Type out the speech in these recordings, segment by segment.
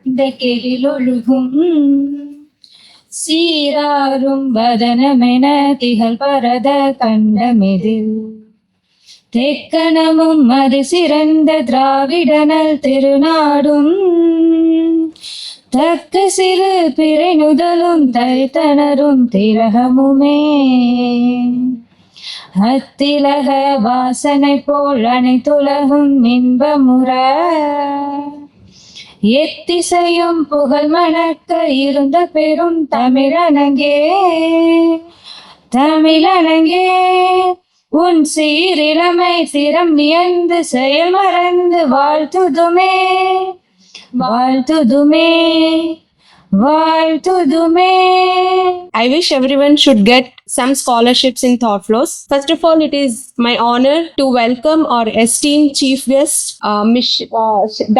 இந்த கெழிலொழுகும் சீராரும் வதனமென திகழ் பரத கண்டமெதில் தெக்கணமும் அது சிறந்த திராவிடனல் திருநாடும் தக்க சிறு பிறை நுதலும் தைத்தனரும் திலகமுமே அத்திலக வாசனை போல் அனைத்துலகும் இன்பமுற எத்திசையும் புகழ் மணக்க இருந்த பெரும் தமிழனங்கே தமிழனங்கே உன் சீரிழமை சிரம் வியந்து செயல் மறந்து வாழ்த்துதுமே வாழ்த்துதுமே வாழ்த்துதுமே. I wish everyone should get some scholarships in Thought Flows. First of all, it is my honor to welcome our esteemed chief guest,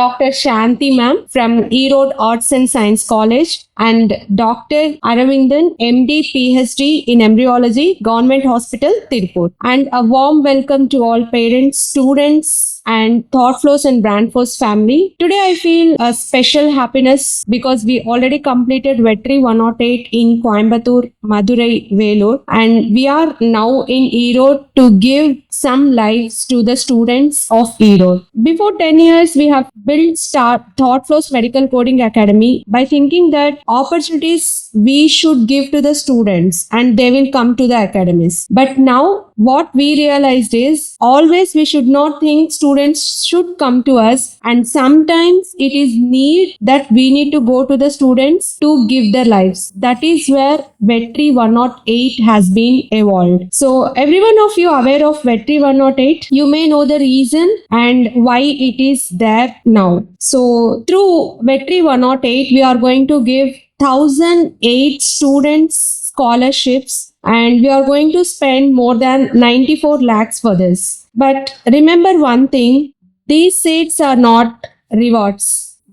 Dr. Shanti ma'am from Erode Arts and Science College, and Dr. Aravindan, MD, PhD in Embryology, Government Hospital, Tirupur. And a warm welcome to all parents, students, and Thought Flows and Brand Force family. Today I feel a special happiness because we already completed Vetri 108 in Coimbatore, Madurai, Vellore, and we are now in Erode to give some lives to the students of Erode. Before 10 years, we have built Thought Flows Medical Coding Academy by thinking that opportunities we should give to the students and they will come to the academies. But now what we realized is always we should not think students should come to us, and sometimes it is need that we need to go to the students to give their lives. That is where Vetri 108 has been evolved. So everyone of you aware of Vetri 108, you may know the reason and why it is there now. So through Vetri 108 we are going to give 1008 students scholarships, and we are going to spend more than 94 lakhs for this. But remember one thing, these seats are not rewards.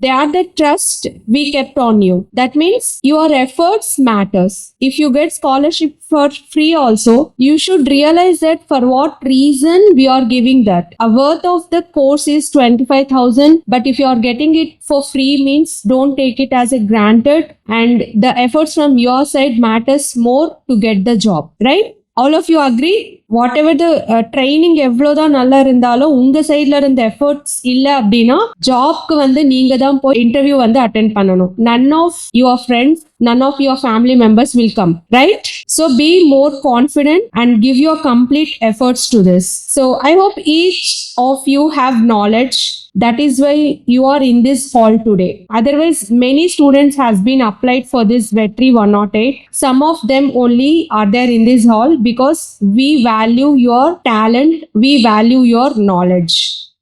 They are the trust we kept on you. That means your efforts matters. If you get scholarship for free also, you should realize that for what reason we are giving that. A worth of the course is 25,000, but if you are getting it for free means don't take it as a granted, and the efforts from your side matters more to get the job, right? All of you agree? Whatever the training எவ்வளோதான் நல்லா இருந்தாலும் உங்க சைட்ல இருந்த efforts இல்ல அப்படின்னா ஜாப்க்கு வந்து நீங்க தான் போய் இன்டர்வியூ வந்து அட்டென்ட் பண்ணணும். None of your friends, none of your family members will come, right? So be more confident and give your complete efforts to this. So I hope each of you have knowledge. That is why you are in this hall today. Otherwise, many students has been applied for this Vetri 108. Some of them only are there in this hall because we value your talent, we value your knowledge.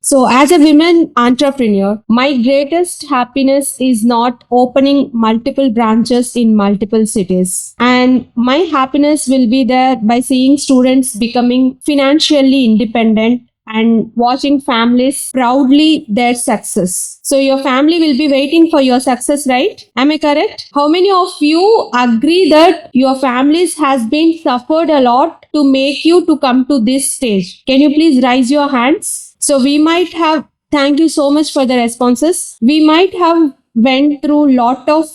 So as a women entrepreneur, my greatest happiness is not opening multiple branches in multiple cities. And my happiness will be there by seeing students becoming financially independent and watching families proudly their success. So your family will be waiting for your success, right? Am I correct? How many of you agree that your families has been suffered a lot to make you to come to this stage? Can you please raise your hands? So we might have, thank you so much for the responses. We might have went through lot of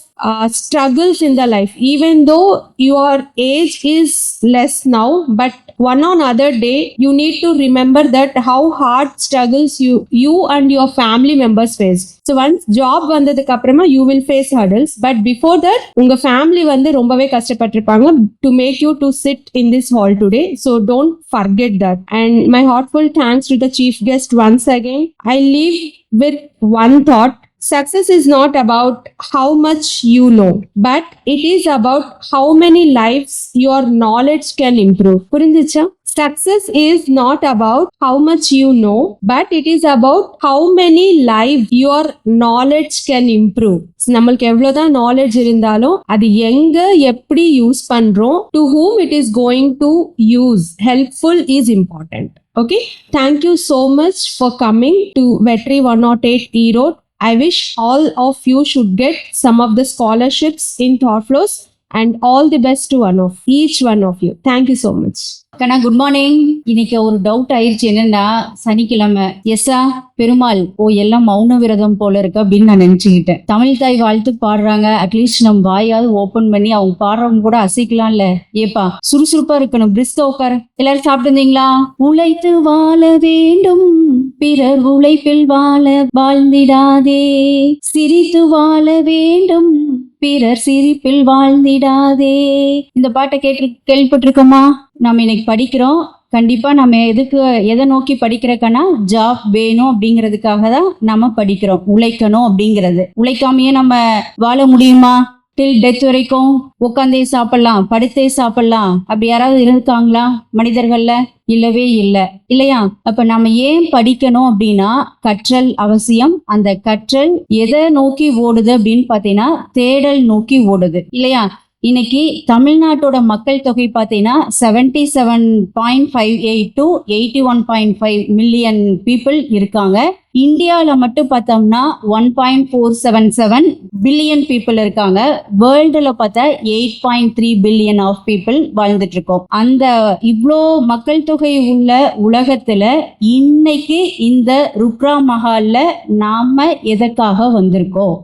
struggles in the life, even though your age is less now, but one on other day you need to remember that how hard struggles you and your family members face. So once job வந்ததுக்கு அப்புறமா you will face hurdles, but before that உங்க family வந்து ரொம்பவே கஷ்டப்பட்டிருப்பாங்க to make you to sit in this hall today. So don't forget that. And my heartfelt thanks to the chief guest once again. I leave with one thought. Success is not about how much you know, but it is about how many lives your knowledge can improve. புரிஞ்சுச்சா? Success is not about how much you know, but it is about how many lives your knowledge can improve. நம்மளுக்கு எவ்வளவுதான் knowledge இருந்தாலும் அது எங்க எப்படி use பண்றோம், to whom it is going to use, helpful is important. Okay? Thank you so much for coming to Vetri 108 Erode. I wish all of you should get some of the scholarships in Thought Flows, and all the best to each one of you. Thank you so much. Kana, good morning. இன்னைக்கு ஒரு doubt ஆயிடுச்சு. என்னன்னா சனிக்கிழமை எஸ்ஸா பெருமாள் எல்லாம் மௌன விரதம் போல இருக்கு அப்படின்னு நான் நினைச்சுக்கிட்டேன். தமிழ் தாய் வாழ்த்து பாடுறாங்க, அட்லீஸ்ட் நம்ம வாயாவது ஓபன் பண்ணி அவங்க பாடுறவங்க கூட அசைக்கலாம்ல. ஏப்பா சுறுசுறுப்பா இருக்கணும், பிரிஸ்கா உட்கார. எல்லாரும் சாப்பிட்டு இருந்தீங்களா? உழைத்து வாழ வேண்டும், பிறர் உழைப்பில் வாழ வாழ்ந்திடாதே, சிரித்து வாழ வேண்டும், பிறர் சிரிப்பில் வாழ்ந்திடாதே. இந்த பாட்டை கேள்விப்பட்டிருக்கோமா? நம்ம இன்னைக்கு படிக்கிறோம். கண்டிப்பா நம்ம எதை நோக்கி படிக்கிறக்கன்னா ஜாப் வேணும் அப்படிங்கிறதுக்காக தான் நம்ம படிக்கிறோம். உழைக்கணும் அப்படிங்கிறது. உழைக்காமையே நம்ம வாழ முடியுமா? டில் டெத் வரைக்கும் உட்காந்தே சாப்பிடலாம், படுத்தே சாப்பிடலாம், அப்படி யாராவது இருக்காங்களா மனிதர்கள்ல? இல்லவே இல்லை, இல்லையா? அப்ப நம்ம ஏன் படிக்கணும் அப்படின்னா கற்றல் அவசியம். அந்த கற்றல் எதை நோக்கி ஓடுது அப்படின்னு பாத்தீங்கன்னா தேடல் நோக்கி ஓடுது, இல்லையா? இன்னைக்கு தமிழ்நாட்டோட மக்கள் தொகை பார்த்தீங்கன்னா 77.58 to 81.5 மில்லியன் பீப்புள் இருக்காங்க. இந்தியாவில் மட்டும் பார்த்தோம்னா 1.477 பில்லியன் பீப்புள் இருக்காங்க. வேர்ல்டுல பார்த்தா 8.3 பில்லியன் ஆஃப் பீப்புள் வாழ்ந்துட்டு இருக்கோம். அந்த இவ்வளோ மக்கள் தொகை உள்ள உலகத்துல இன்னைக்கு இந்த ருக்ரா மஹால்ல நாம எதற்காக வந்திருக்கோம்?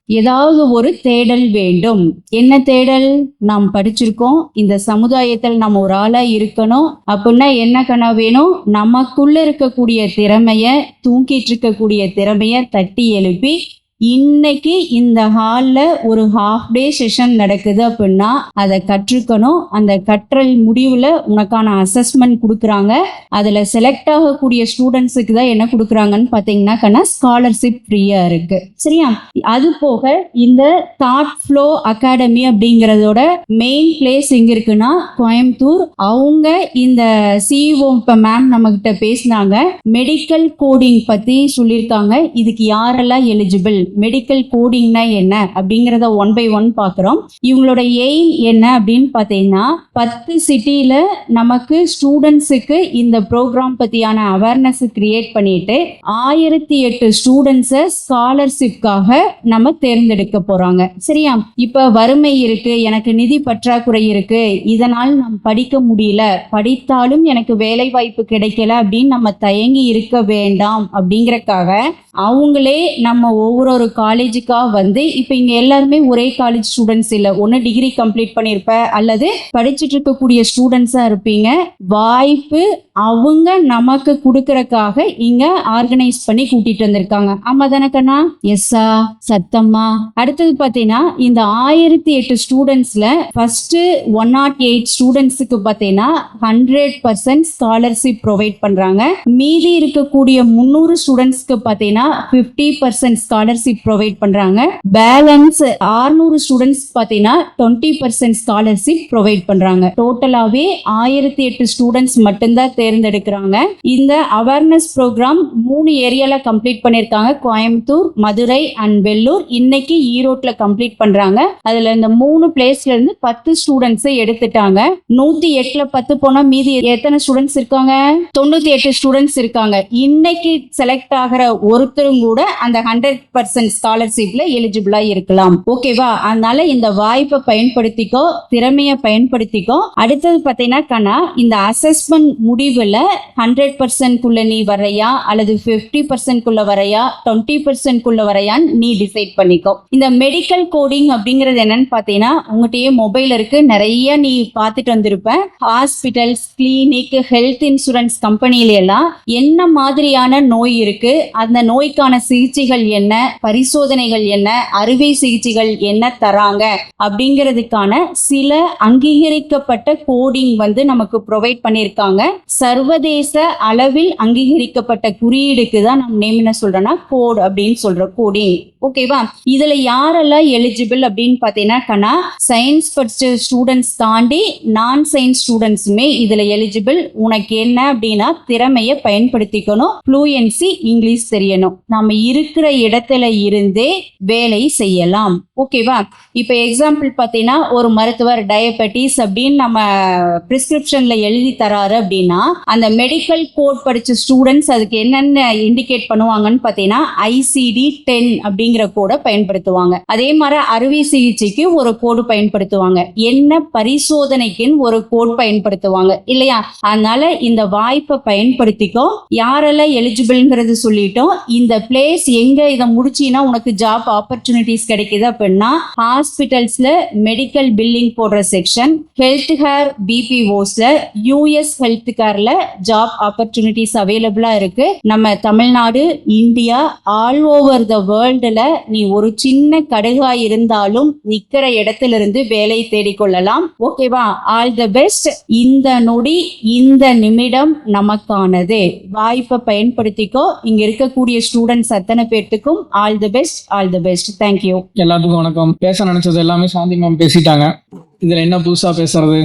ஏதாவது ஒரு தேடல் வேண்டும். என்ன தேடல்? நாம் படிச்சிருக்கோம், இந்த சமுதாயத்தில் நம்ம ஒரு ஆளா இருக்கணும் அப்படின்னா என்ன கனவு வேணும்? நமக்குள்ள இருக்கக்கூடிய திறமைய, தூங்கிட்டு இருக்கக்கூடிய திறமைய தட்டி எழுப்பி இன்னைக்கு இந்த ஹால்ல ஒரு ஹாஃப் டே செஷன் நடக்குது அப்படின்னா அதை கற்றுக்கணும். அந்த கற்றல் முடிவுல உனக்கான அசஸ்மெண்ட் கொடுக்குறாங்க. அதுல செலக்ட் ஆகக்கூடிய ஸ்டூடெண்ட்ஸுக்கு தான் என்ன கொடுக்குறாங்கன்னு பாத்தீங்கன்னா ஸ்காலர்ஷிப் ஃப்ரீயா இருக்கு, சரியா? அது போக இந்த தாட் ஃப்ளோ அகாடமி அப்படிங்கறதோட மெயின் பிளேஸ் எங்க இருக்குன்னா கோயம்புத்தூர். அவங்க இந்த சிஇஓ இப்ப மேம் நம்ம கிட்ட பேசினாங்க, மெடிக்கல் கோடிங் பத்தி சொல்லியிருக்காங்க. இதுக்கு யாரெல்லாம் எலிஜிபிள், மெடிக்கல் கோடிங்னா என்ன அப்படிங்கறத 1 by 1 பாக்குறோம். இவங்களோட எய்ம் என்ன அப்படின்னு பாத்தீங்கன்னா 10 சிட்டில நமக்கு ஸ்டூடெண்ட்ஸுக்கு இந்த ப்ரோக்ராம் பத்தியான அவேர்னஸ் கிரியேட் பண்ணிட்டு 1008 ஸ்டூடெண்ட்ஸை ஸ்காலர்ஷிப்காக நம்ம தேர்ந்தெடுக்க போறாங்க, சரியா? இப்ப வறுமை இருக்கு, எனக்கு நிதி பற்றாக்குறை இருக்கு, இதனால் நாம் படிக்க முடியல, படித்தாலும் எனக்கு வேலை வாய்ப்பு கிடைக்கல அப்படின்னு நம்ம தயங்கி இருக்க வேண்டாம் அப்படிங்கறக்காக அவங்களே நம்ம ஒவ்வொரு காலேஜுக்கா வந்து இப்ப இங்க எல்லாருமே ஒரே காலேஜ் ஸ்டூடெண்ட்ஸ் இல்ல, ஒன்னு டிகிரி கம்ப்ளீட் பண்ணிருப்ப அல்லது படிச்சுட்டு இருக்கக்கூடிய ஸ்டூடெண்ட்ஸா இருப்பீங்க. வாய்ப்பு அவங்க நமக்கு கொடுக்கறக்காக இங்க ஆர்கனைஸ் பண்ணி கூட்டிட்டு வந்திருக்காங்க. ஆமா தானே கண்ணா? எஸ்ஸா? சத்தம்மா? அடுத்தது பாத்தீங்கன்னா இந்த 1008 ஸ்டூடெண்ட்ஸ்ல ஃபர்ஸ்ட் 108 ஸ்டூடெண்ட்ஸுக்கு பாத்தீங்கன்னா 100% ஸ்காலர்ஷிப் ப்ரொவைட் பண்றாங்க. மீதி இருக்கக்கூடிய 300 ஸ்டூடெண்ட்ஸ்க்கு பாத்தீங்கன்னா 50% ஸ்காலர்ஷிப் ப்ரொவைட் பண்றாங்க. பேலன்ஸ் 600 ஸ்டூடெண்ட்ஸ் பாத்தீங்கன்னா 20% ஸ்காலர்ஷிப் ப்ரொவைட் பண்றாங்க. டோட்டலாவே 1008 ஸ்டூடெண்ட்ஸ் மட்டும்தான் தேர்ந்தெடுக்கிறாங்க. இந்த அவேர்னஸ் ப்ரோக்ராம் 3 ஏரியால கம்ப்ளீட் பண்ணிருக்காங்க, கோயம்புத்தூர், மதுரை அண்ட் வெள்ளூர். இன்னைக்கு ஈரோட்ல கம்ப்ளீட் பண்றாங்க. அதுல இந்த 3 பிளேஸ்ல இருந்து 10 ஸ்டூடெண்ட்ஸ் எடுத்துட்டாங்க. 108ல 10 போனா மீதி எத்தனை ஸ்டூடெண்ட்ஸ் இருக்காங்க? 98 ஸ்டூடெண்ட்ஸ் இருக்காங்க. இன்னைக்கு செலக்ட் ஆகிற ஒருத்தரும் கூட அந்த 100% ஸ்காலர்ஷிப்ல எலிஜிபிளா இருக்கலாம், ஓகேவா? அதனால இந்த வாய்ப்பை பயன்படுத்திக்கோ, திறமையை பயன்படுத்திக்கோ. அடுத்தது பாத்தீங்கன்னா இந்த அசஸ்மெண்ட் முடிவுல 100% குள்ள நீ வரையா அல்லது 50% குள்ள வரையா 20% குள்ள வரையான்னு நீ டிசைட் பண்ணிக்கோ. இந்த மெடிக்கல் கோடிங் அப்படிங்கிறது என்னன்னு பாத்தீங்கன்னா உங்ககிட்டயே மொபைல் இருக்கு, நிறைய நீ பார்த்துட்டு வந்திருப்ப. ஹாஸ்பிட்டல்ஸ், கிளினிக், ஹெல்த் இன்சூரன்ஸ் கம்பெனில எல்லாம் என்ன மாதிரியான நோய் இருக்கு, அந்த நோய்க்கான சிகிச்சைகள் என்ன, பரிசோதனைகள் என்ன, அறுவை சிகிச்சைகள் என்ன தராங்க அப்படிங்கிறதுக்கான சில அங்கீகரிக்கப்பட்ட கோடிங் வந்து நமக்கு ப்ரொவைட் பண்ணியிருக்காங்க. சர்வதேச அளவில் அங்கீகரிக்கப்பட்ட குறியீடுக்கு தான் நம்ம நேம் என்ன சொல்றோம்னா கோட் அப்படின்னு சொல்றோம், கோடிங், ஓகேவா? இதுல யாரெல்லாம் எலிஜிபிள் அப்படின்னு பாத்தீங்கன்னா சயின்ஸ் படிச்ச ஸ்டூடெண்ட்ஸ் தாண்டி நான் சயின்ஸ் ஸ்டூடெண்ட்ஸுமே இதுல எலிஜிபிள். உனக்கு என்ன அப்படின்னா திறமையை பயன்படுத்திக்கணும், ஃப்ளூயன்சி இங்கிலீஷ் தெரியணும், நம்ம இருக்கிற இடத்துல இருந்தே வேலை செய்யலாம், ஓகேவா? இப்ப எக்ஸாம்பிள் பாத்தீங்கன்னா ஒரு மருத்துவர் டயபெட்டிஸ் அப்படின்னு நம்ம பிரிஸ்கிரிப்ஷன்ல எழுதி தராரு அப்படின்னா அந்த மெடிக்கல் கோட் படிச்ச ஸ்டூடெண்ட்ஸ் அதுக்கு என்னென்ன இண்டிகேட் பண்ணுவாங்கன்னு பார்த்தீங்கன்னா ICD-10 அப்படிங்கிற கோடை பயன்படுத்துவாங்க. அதே மாதிரி அறுவை சிகிச்சைக்கு ஒரு கோடு பயன்படுத்துவாங்க, என்ன பரிசோதனைக்குன்னு ஒரு கோட் பயன்படுத்துவாங்க இல்லையா? அதனால இந்த வாய்ப்பை பயன்படுத்திக்கோ. யாரெல்லாம் எலிஜிபிள்ங்கிறது சொல்லிட்டோம். இந்த பிளேஸ் எங்க இதை முடிச்சினா உனக்கு ஜாப் ஆப்பர்ச்சுனிட்டிஸ் கிடைக்குது அப்படின்னா ஹாஸ்பிட்டல்ஸ்ல மெடிக்கல் பில்லிங் போடுற செக்ஷன், ஹெல்த் கேர் BPOஸ்ல US ஹெல்த் கேர்ல ஜாப் ஆப்பர்ச்சுனிட்டிஸ் அவைலபிளா இருக்கு. நம்ம Tamil Nadu, India, all over the வேர்ல்டுல நீ ஒரு சின்ன கடுகாய் இருந்தாலும் நிக்கிற இடத்துல இருந்து வேலை தேடிக்கொள்ளலாம். ஓகேவா? All the best. இந்த நொடி, இந்த நிமிடம் நமக்கானது. வாய்ப்பை பயன்படுத்திக்கோ. இங்க இருக்கக்கூடிய ஸ்டூடெண்ட்ஸ் அத்தனை பேர்த்துக்கும் all the best, all the best. Thank you. எல்லாத்துக்கும் வணக்கம். பேச நினைச்சது எல்லாமே சாந்தி மேம் பேசிட்டாங்க. இதுல என்ன புதுசா பேசுறது?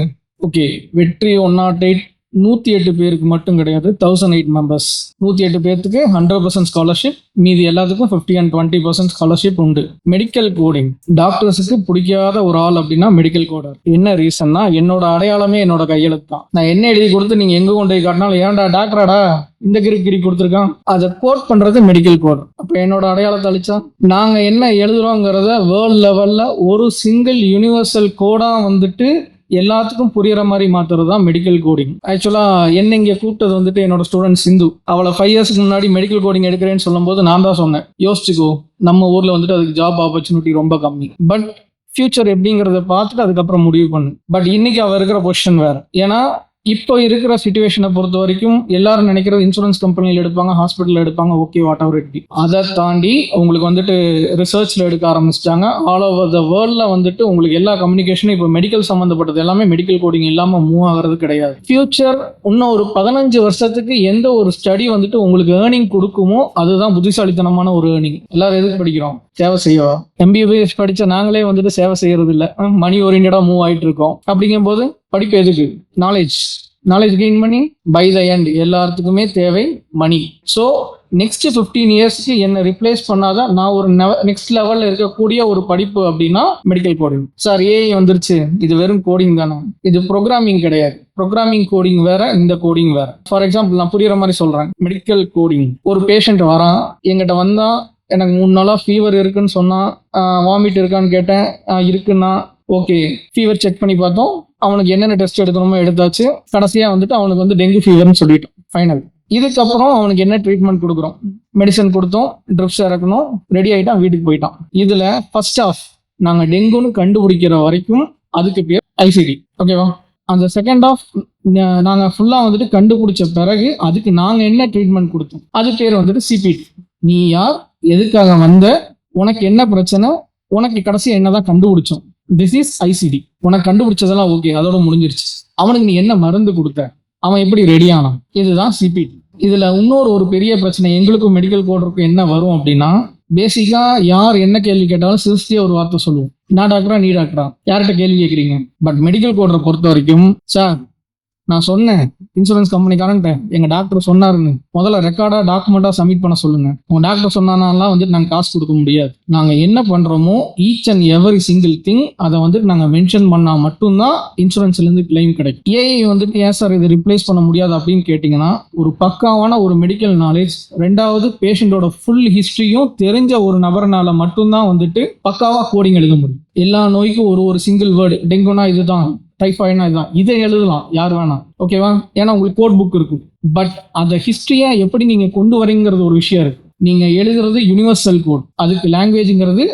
ஓகே, வெற்றி 108 108 பேருக்கு மட்டும் கிடையாது, 1008 மெம்பர்ஸ். 108 பேருக்கு 100% ஸ்காலர்ஷிப், மீதி எல்லாத்துக்கும் 50 and 20% ஸ்காலர்ஷிப் உண்டு. மெடிக்கல் கோடிங் டாக்டர்ஸுக்கு பிடிக்காத ஒரு ஆள் அப்படின்னா மெடிக்கல் கோடர். என்ன ரீசன்னா, என்னோட அடையாளமே என்னோட கையெழுத்து தான். நான் என்ன எழுதி கொடுத்து நீங்க எங்க கொண்டு போய் காட்டினாலும் ஏன்டா டாக்டராடா இந்த கிரி கொடுத்துருக்கான், அதை கோட் பண்றது மெடிக்கல் கோட். அப்ப என்னோட அடையாளத்தை அழிச்சா நாங்க என்ன எழுதுறோங்கிறத வேர்ல்ட் லெவல்ல ஒரு சிங்கிள் யூனிவர்சல் கோடா வந்துட்டு எல்லாத்துக்கும் புரியுற மாதிரி மாத்துறது தான் மெடிக்கல் கோடிங். ஆக்சுவலா என்ன இங்க கூப்பிட்டது வந்துட்டு என்னோட ஸ்டூடெண்ட் சிந்து. அவளை 5 இயர்ஸ்க்கு முன்னாடி மெடிக்கல் கோடிங் எடுக்கிறேன்னு சொல்லும் போது நான் தான் சொன்னேன், யோசிச்சுக்கோ, நம்ம ஊர்ல வந்துட்டு அதுக்கு ஜாப் ஆப்பர்ச்சுனிட்டி ரொம்ப கம்மி, பட் ஃபியூச்சர் எப்படிங்கிறத பார்த்துட்டு அதுக்கப்புறம் முடிவு பண்ணு. பட் இன்னைக்கு அவ இருக்கிற பொசிஷன் வேற. ஏன்னா இப்போ இருக்கிற சிச்சுவேஷனை பொறுத்த வரைக்கும் எல்லாரும் நினைக்கிறது இன்சூரன்ஸ் கம்பெனியில் எடுப்பாங்க, ஹாஸ்பிட்டல் எடுப்பாங்க, okay what ever it be. அதை தாண்டி உங்களுக்கு வந்துட்டு ரிசர்ச்ல எடுக்க ஆரம்பிச்சிட்டாங்க. ஆல் ஓவர் த வேர்ல்ட்ல வந்துட்டு உங்களுக்கு எல்லா கம்யூனிகேஷனும் இப்போ மெடிக்கல் சம்மந்தப்பட்டது எல்லாமே மெடிக்கல் கோடிங் இல்லாமல் மூவ் ஆகிறது கிடையாது. ஃபியூச்சர் இன்னும் ஒரு 15 வருஷத்துக்கு எந்த ஒரு ஸ்டடி வந்துட்டு உங்களுக்கு ஏர்னிங் கொடுக்குமோ அதுதான் புத்திசாலித்தனமான ஒரு ஏர்னிங். எல்லாரும் எதுக்கு படிக்கிறோம்? சேவை செய்யவா? MBBS படிச்ச நாங்களே வந்துட்டு சேவை செய்யறது இல்லை, மணி ஓரியன்டா மூவ் ஆயிட்டு இருக்கோம். அப்படிங்கும் போது படிப்பு எதுக்கு? நாலேஜ் கெயின் பண்ணி பை த எண்ட் எல்லாத்துக்குமே தேவை மணி. ஸோ நெக்ஸ்ட் 15 இயர்ஸ்க்கு என்ன ரிப்ளேஸ் பண்ணாதான் நான் ஒரு நெக்ஸ்ட் லெவல்ல இருக்கக்கூடிய ஒரு படிப்பு அப்படின்னா மெடிக்கல் கோடிங். சார் AI வந்துருச்சு, இது வெறும் கோடிங் தானே? இது ப்ரோக்ராமிங் கிடையாது. ப்ரோக்ராமிங் கோடிங் வேற, இந்த கோடிங் வேற. ஃபார் எக்ஸாம்பிள் நான் புரியுற மாதிரி சொல்றேன். மெடிக்கல் கோடிங், ஒரு பேஷண்ட் வரான், எங்கிட்ட வந்தா எனக்கு 3 நாளா ஃபீவர் இருக்குன்னு சொன்னா, வாமிட் இருக்கான்னு கேட்டேன், இருக்குன்னா ஓகே, ஃபீவர் செக் பண்ணி பார்த்தோம், அவனுக்கு என்னென்ன டெஸ்ட் எடுக்கணுமோ எடுத்தாச்சு, கடைசியா வந்துட்டு அவனுக்கு வந்து டெங்கு ஃபீவர்னு சொல்லிட்டோம் ஃபைனல். இதுக்கப்புறம் அவனுக்கு என்ன ட்ரீட்மெண்ட் கொடுக்குறோம்? மெடிசன் கொடுத்தோம், ட்ரிப்ஸ் இறக்கணும், ரெடி ஆகிட்டான், வீட்டுக்கு போயிட்டான். இதுல ஃபர்ஸ்ட் ஆஃப் நாங்க டெங்குன்னு கண்டுபிடிக்கிற வரைக்கும் அதுக்கு பேர் ICD, ஓகேவா? அந்த செகண்ட் ஆஃப் நாங்க ஃபுல்லா வந்துட்டு கண்டுபிடிச்ச பிறகு அதுக்கு நாங்க என்ன ட்ரீட்மெண்ட் கொடுத்தோம், அது பேர் வந்துட்டு CPT. நீ யார், எதுக்காக வந்த, உனக்கு என்ன பிரச்சனை, உனக்கு கடைசி என்னதான் கண்டுபிடிச்சோம், திஸ் இஸ் ICD. உனக்கு கண்டுபிடிச்சதெல்லாம் ஓகே, அதோட முடிஞ்சிருச்சு. அவனுக்கு நீ என்ன மருந்து கொடுத்த, அவன் எப்படி ரெடி ஆனான், இதுதான் CPT. இதுல இன்னொரு பெரிய பிரச்சனை எங்களுக்கும் மெடிக்கல் கோடருக்கும் என்ன வரும் அப்படின்னா, பேசிக்கா யார் என்ன கேள்வி கேட்டாலும் சிரிச்சிட்டே ஒரு வார்த்தை சொல்லுவோம், நான் டாக்டரா நீ டாக்டரா, யார்கிட்ட கேள்வி கேட்குறீங்க. பட் மெடிக்கல் கோடரை பொறுத்த வரைக்கும், சார் நான் சொன்னேன் இன்சூரன்ஸ் கம்பெனிக்காரன்ட்ட, எங்க டாக்டர் சொன்னாருன்னு முதல்ல ரெக்கார்டா டாக்குமெண்டா சப்மிட் பண்ண சொல்லுங்க. உங்க டாக்டர் சொன்னாலாம் வந்துட்டு நாங்க காசு கொடுக்க முடியாது. நாங்க என்ன பண்றோமோ each and every single thing அதை வந்துட்டு நாங்க மென்ஷன் பண்ணா மட்டும்தான் இன்சூரன்ஸ்ல இருந்து கிளைம் கிடைக்கும். AI வந்துட்டு ஏன் சார் இதை ரிப்ளேஸ் பண்ண முடியாது அப்படின்னு கேட்டீங்கன்னா, ஒரு பக்காவான ஒரு மெடிக்கல் நாலேஜ், ரெண்டாவது பேஷண்டோட ஃபுல் ஹிஸ்டரியும் தெரிஞ்ச ஒரு நபர்னால மட்டும்தான் வந்துட்டு பக்காவா கோடிங் எழுத முடியும். எல்லா நோய்க்கும் ஒரு சிங்கிள் வேர்டு, டெங்குனா இதுதான், டைஃபாய்ட்னா இதுதான், இதை எழுதலாம் யார் வேணாம், ஓகேவா? ஏன்னா உங்களுக்கு கோட் புக் இருக்கு. பட் அந்த ஹிஸ்டரியை எப்படி நீங்க கொண்டு வரீங்கிறது ஒரு விஷயம் இருக்கு. நீங்க எழுதுறது யூனிவர்சல் கோட், அதுக்கு லாங்குவேஜ்ங்கிறது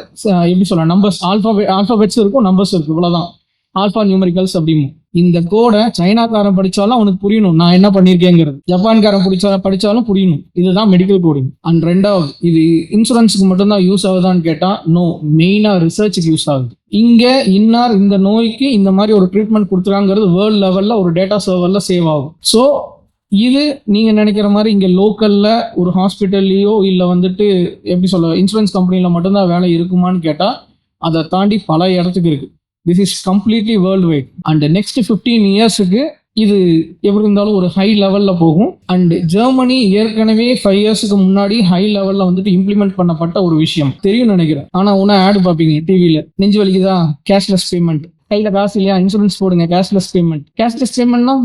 எப்படி சொல்ல, நம்பர்ஸ், ஆல்பாபெட்ஸ் இருக்கும், நம்பர்ஸ் இருக்கு, இவ்வளவுதான். ஆல்பா நியூமரிக்கல்ஸ் அப்படின்னு. இந்த கோடை சைனாக்காரன் படிச்சாலும் அவனுக்கு புரியணும் நான் என்ன பண்ணிருக்கேங்கிறது, ஜப்பான்காரன் படிச்சாலும் புரியணும். இதுதான் மெடிக்கல் கோடிங். அண்ட் ரெண்டாவது, இது இன்சூரன்ஸுக்கு மட்டும்தான் யூஸ் ஆகுதான்னு கேட்டா நோ, மெயினா ரிசர்ச்சுக்கு யூஸ் ஆகுது. இங்க இன்னார் இந்த நோய்க்கு இந்த மாதிரி ஒரு ட்ரீட்மெண்ட் கொடுத்துறாங்கிறது வேர்ல்ட் லெவல்ல ஒரு டேட்டா சர்வர்ல சேவ் ஆகும். ஸோ இது நீங்க நினைக்கிற மாதிரி இங்க லோக்கல்ல ஒரு ஹாஸ்பிட்டல்லையோ இல்லை வந்துட்டு எப்படி சொல்ல இன்சூரன்ஸ் கம்பெனில மட்டும்தான் வேலை இருக்குமான்னு கேட்டா அதை தாண்டி பல இடத்துக்கு இருக்கு. This is completely world wide. And next 15 இயர்ஸுக்கு இது எப்படி இருந்தாலும் ஒரு ஹை லெவல்ல போகும். அண்ட் ஜெர்மனி ஏற்கனவே 5 இயர்ஸுக்கு முன்னாடி ஹை லெவல்ல வந்துட்டு இம்ப்ளிமெண்ட் பண்ணப்பட்ட ஒரு விஷயம் தெரியும் நினைக்கிறேன். ஆனா உன்ன ஆட் பார்ப்பீங்க டிவியில, நெஞ்சு வலிக்குதா, கேஷ்லெஸ் பேமெண்ட், கையில காசு இல்லையா, இன்சூரன்ஸ் போடுங்க, கேஷ்லெஸ் பேமெண்ட். கேஷ்லெஸ் பேமெண்ட்னா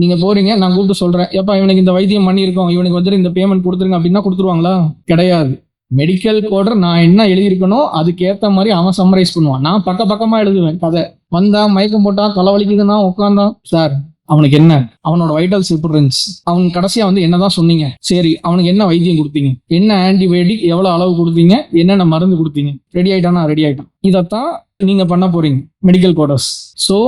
நீங்க போறீங்க, நான் கூப்பிட்டு சொல்றேன், எப்பா இவனுக்கு இந்த வைத்தியம் பண்ணியிருக்கோம், இவனுக்கு வந்துட்டு இந்த பேமெண்ட் கொடுத்துருங்க அப்படின்னா கொடுத்துருவாங்களா? கிடையாது. மெடிக்கல் கோடர் நான் என்ன எழுதியிருக்கணும் அதுக்கேற்ற மாதிரி அவன் சம்மரைஸ் பண்ணுவான். நான் பக்கமா எழுதுவேன் கதை. வந்தா மயக்கம் போட்டா தலைவலிக்குதுன்னா உட்காந்தான், சார் அவனுக்கு என்ன, அவனோட வைட்டல்ஸ் எப்படி இருந்துச்சு, அவனுக்கு கடைசியா வந்து என்னதான் சொன்னீங்க, சரி அவனுக்கு என்ன வைத்தியம் கொடுத்தீங்க, என்ன ஆன்டிபயோட்டிக் எவ்வளவு அளவு கொடுத்தீங்க, என்னென்ன மருந்து கொடுத்தீங்க, ரெடி ஆயிட்டானா ரெடி ஆயிட்டான். இதைத்தான் நீங்க பண்ண போறீங்க medical coders. So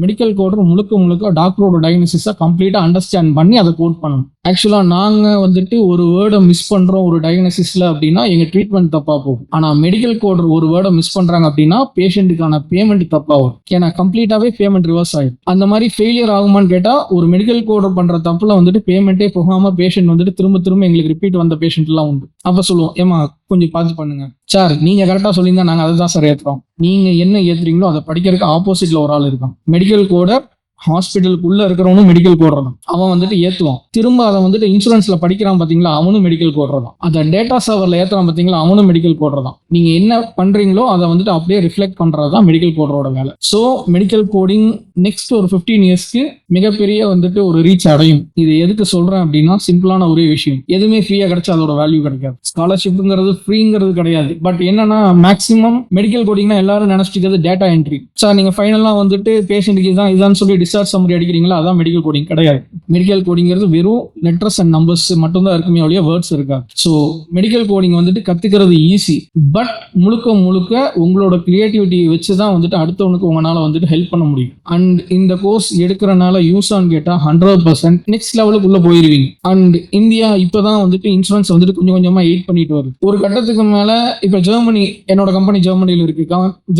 medical coder முழுக்க டாக்டரோட டயக்னோசிஸை கம்ப்ளீட்டா அண்டர்ஸ்டாண்ட் பண்ணி அதை கோட் பண்ணணும். ஆக்சுவலா நாங்க வந்துட்டு ஒரு வேர்டை மிஸ் பண்றோம் ஒரு டயக்னோசிஸ்ல அப்படின்னா எங்க ட்ரீட்மெண்ட் தப்பா போகும். ஆனா மெடிக்கல் கோடர் ஒரு வேர்டை மிஸ் பண்றாங்க அப்படின்னா பேஷண்ட்டுக்கான பேமெண்ட் தப்பா வரும். ஏன்னா கம்ப்ளீட்டாவே பேமெண்ட் ரிவர்ஸ் ஆயிடும். அந்த மாதிரி ஃபெயிலியர் ஆகுமான்னு கேட்டா ஒரு மெடிக்கல் கோடர் பண்ற தப்புல வந்துட்டு பேமெண்ட்டே போகாம பேஷண்ட் வந்துட்டு திரும்ப எங்களுக்கு ரிப்பீட் வந்த பேஷண்ட் எல்லாம் உண்டு. அப்ப சொல்லுவோம், ஏமா கொஞ்சம் பார்த்து பண்ணுங்க சார், நீங்க கரெக்டா சொல்லியிருந்தா நாங்க அதை தான் சார் ஏற்றுறோம், நீங்க என்ன ஏத்துறீங்களோ அதை படிக்கிறதுக்கு ஆப்போசிட்ல ஒரு ஆள் இருக்கான். மெடிக்கல் கோடர் ஹாஸ்பிட்டலுக்குள்ள இருக்கிறவனும் மெடிக்கல் கோடர் தான், அவன் வந்துட்டு ஏத்துவான். திரும்ப அதை வந்துட்டு இன்சூரன்ஸ்ல படிக்கிறான் பாத்தீங்களா, அவனும் மெடிக்கல் கோடர் தான். அதை டேட்டா சர்வர்ல ஏத்துறான் பாத்தீங்களா, அவனும் மெடிக்கல் கோடர் தான். நீங்க என்ன பண்றீங்களோ அதை வந்துட்டு அப்படியே ரிஃப்ளெக்ட் பண்றது தான் மெடிக்கல் கோடரோட வேலை. ஸோ மெடிக்கல் கோடிங் நெக்ஸ்ட் ஒரு 15 இயர்ஸ்க்கு மிகப்பெரிய வந்துட்டு ஒரு ரீச் அடையும். இது எதுக்கு சொல்றேன் அப்படின்னா சிம்பிளான ஒரே விஷயம், எதுவுமே ஃப்ரீயா கிடைச்சா அதோட வேல்யூ கிடைக்காது. ஸ்காலர்ஷிப்ங்கிறது ஃப்ரீங்கிறது கிடையாது. பட் என்னன்னா மேக்ஸிமம் மெடிக்கல் கோடிங்னா எல்லாரும் நினைச்சிட்டு டேட்டா என்ட்ரி. சார் நீங்க ஃபைனலா வந்துட்டு பேஷண்ட்டுக்கு இதான் சொல்லி டிஸ்சார்ஜ் சம்மரி அடிக்கிறீங்களா, அதான் மெடிக்கல் கோடிங் கிடையாது. மெடிக்கல் கோடிங்கிறது வெறும் லெட்டர்ஸ் அண்ட் நம்பர்ஸ் மட்டும் தான் இருக்குமே ஒழிய வேர்ட்ஸ் இருக்காது. ஸோ மெடிக்கல் கோடிங் வந்துட்டு கத்துக்கிறது ஈஸி, பட் முழுக்க உங்களோட கிரியேட்டிவிட்டி வச்சு தான் வந்துட்டு அடுத்தவனுக்கு உங்களால வந்துட்டு ஹெல்ப் பண்ண முடியும். அண்ட் இந்த கோர்ஸ் எடுக்கிறனால யூஸ் ஆன்னு கேட்டா 100% நெக்ஸ்ட் லெவலுக்கு உள்ள போயிருவீங்க. அண்ட் இந்தியா இப்பதான் வந்துட்டு இன்சூரன்ஸ் வந்துட்டு கொஞ்சமா எயிட் பண்ணிட்டு வருது. ஒரு கட்டத்துக்கு மேல இப்ப ஜெர்மனி, என்னோட கம்பெனி ஜெர்மனியில இருக்கு.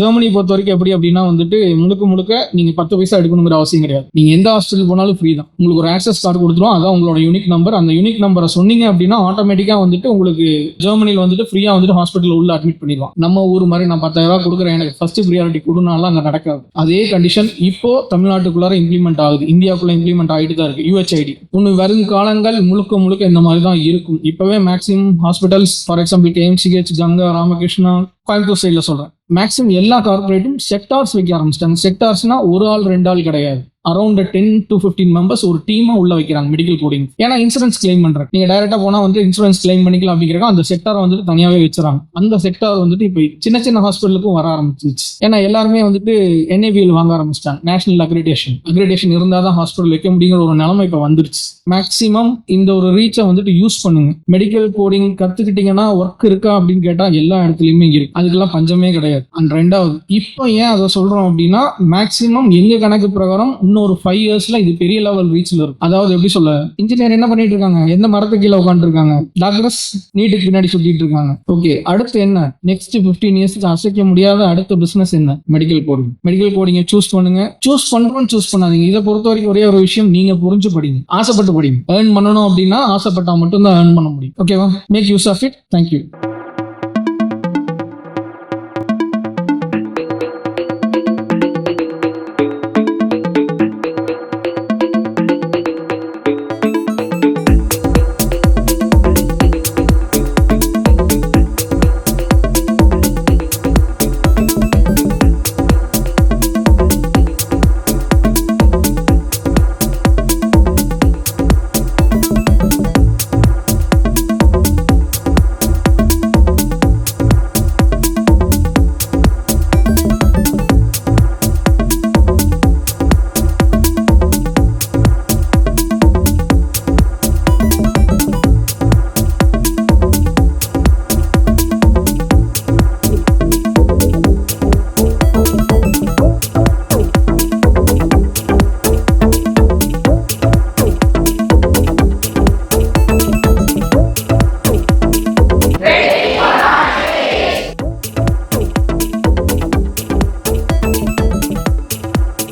ஜெர்மனி பொறுத்த வரைக்கும் எப்படி அப்படின்னா வந்துட்டு முழுக்க நீங்க 10 பைசா எடுக்கணுங்கிற அவசியம் கிடையாது. நீங்க எந்த ஹாஸ்பிட்டல் போனாலும் ஃப்ரீ தான். உங்களுக்கு ஒரு ஆக்சஸ் கார்டு கொடுத்துரும், அதான் உங்களோட யூனிக் நம்பர். அந்த யூனிக் நம்பரை சொன்னீங்க அப்படின்னா ஆட்டோமேட்டிக்கா வந்துட்டு உங்களுக்கு ஜெர்மனியில் வந்துட்டு ஃப்ரீயா வந்துட்டு ஹாஸ்பிட்டல் உள்ள அட்மிட் பண்ணிடுவான். நம்ம ஊர் மாதிரி நான் 10,000 ரூபாய் கொடுக்குறேன் எனக்கு ஃபர்ஸ்ட் ப்ரியாரிட்டி கொடுனாலும் அங்கே நடக்காது. அதே கண்டிஷன் இப்போ தமிழ்நாட்டுக்குள்ளார இம்ப்ளிமெண்ட் ஆகுது, இந்தியாவுக்குள்ள இம்ப்ளிமெண்ட் ஆகிட்டு தான் இருக்கு. UHID இன்னும் வரும் காலங்கள் முழுக்க இந்த மாதிரி தான் இருக்கும். இப்பவே maximum hospitals, for example KMCH, Ganga, Ramakrishna, Coimbatore சைடில் சொல்றேன், மேக்ஸிமம் எல்லா கார்பரேட்டும் செக்டார்ஸ் வைக்க ஆரம்பிச்சிட்டாங்க. செக்டார்ஸ்னா ஒரு ஆள் 2 ஆள் கிடையாது, அரௌண்ட் 10 to 15 மெம்பர்ஸ் ஒரு டீமா உள்ள வைக்கிறாங்க மெடிக்கல் கோடிங். ஏன்னா இன்சூரன்ஸ் கிளைம் பண்றேன், நீங்க டைரக்டா போனா வந்து இன்சூரன்ஸ் கிளைம் பண்ணிக்கலாம் அப்படிங்கிறக்க அந்த செக்டாரை வந்துட்டு தனியாவே வச்சுறாங்க. அந்த செக்டார் வந்துட்டு இப்போ சின்ன ஹாஸ்பிட்டலுக்கும் வர ஆரம்பிச்சிச்சு. ஏன்னா எல்லாருமே வந்துட்டு NABL வாங்க ஆரம்பிச்சிட்டாங்க, நேஷனல் அக்ரிடேஷன் இருந்தால் தான் ஹாஸ்பிட்டல் வைக்க முடியுங்கிற ஒரு நிலைமை இப்போ வந்துருச்சு. மேக்ஸிமம் இந்த ஒரு ரீச்சை வந்துட்டு யூஸ் பண்ணுங்க. மெடிக்கல் கோடிங் கத்துக்கிட்டீங்கன்னா ஒர்க் இருக்கா அப்படின்னு கேட்டா எல்லா இடத்துலயுமே இருக்கு, அதுக்கெல்லாம் பஞ்சமே கிடையாது. அண்ட் ரெண்டாவது, இப்போ ஏன் அதை சொல்றோம் அப்படின்னா மேக்ஸிமம் எங்க கணக்கு பிரகாரம் இன்னொரு 5 இயர்ஸ்ல இது பெரிய லெவல் ரீச்ல இருக்கும். அதாவது எப்படி சொல்ல, இன்ஜினியர் என்ன பண்ணிட்டு இருக்காங்க, எந்த மரத்துக்கு கீழே உட்காந்து இருக்காங்க, டாக்டர்ஸ் நீட்டுக்கு பின்னாடி சுத்திட்டு இருக்காங்க. ஓகே, அடுத்து என்ன, நெக்ஸ்ட் 15 இயர்ஸ்க்கு அசைக்க முடியாத அடுத்த பிசினஸ் என்ன, மெடிக்கல் கோடிங் சூஸ் பண்ணுங்க. சூஸ் பண்ணாதீங்க. இதை பொறுத்த வரைக்கும் ஒரே ஒரு விஷயம், நீங்க புரிஞ்சு படிங்க, ஆசைப்பட்டு படிங்க. ஏர்ன் பண்ணணும் அப்படின்னா ஆசைப்பட்டா மட்டும்தான் ஏர்ன் பண்ண முடியும். ஓகேவா? Make use of it. Thank you.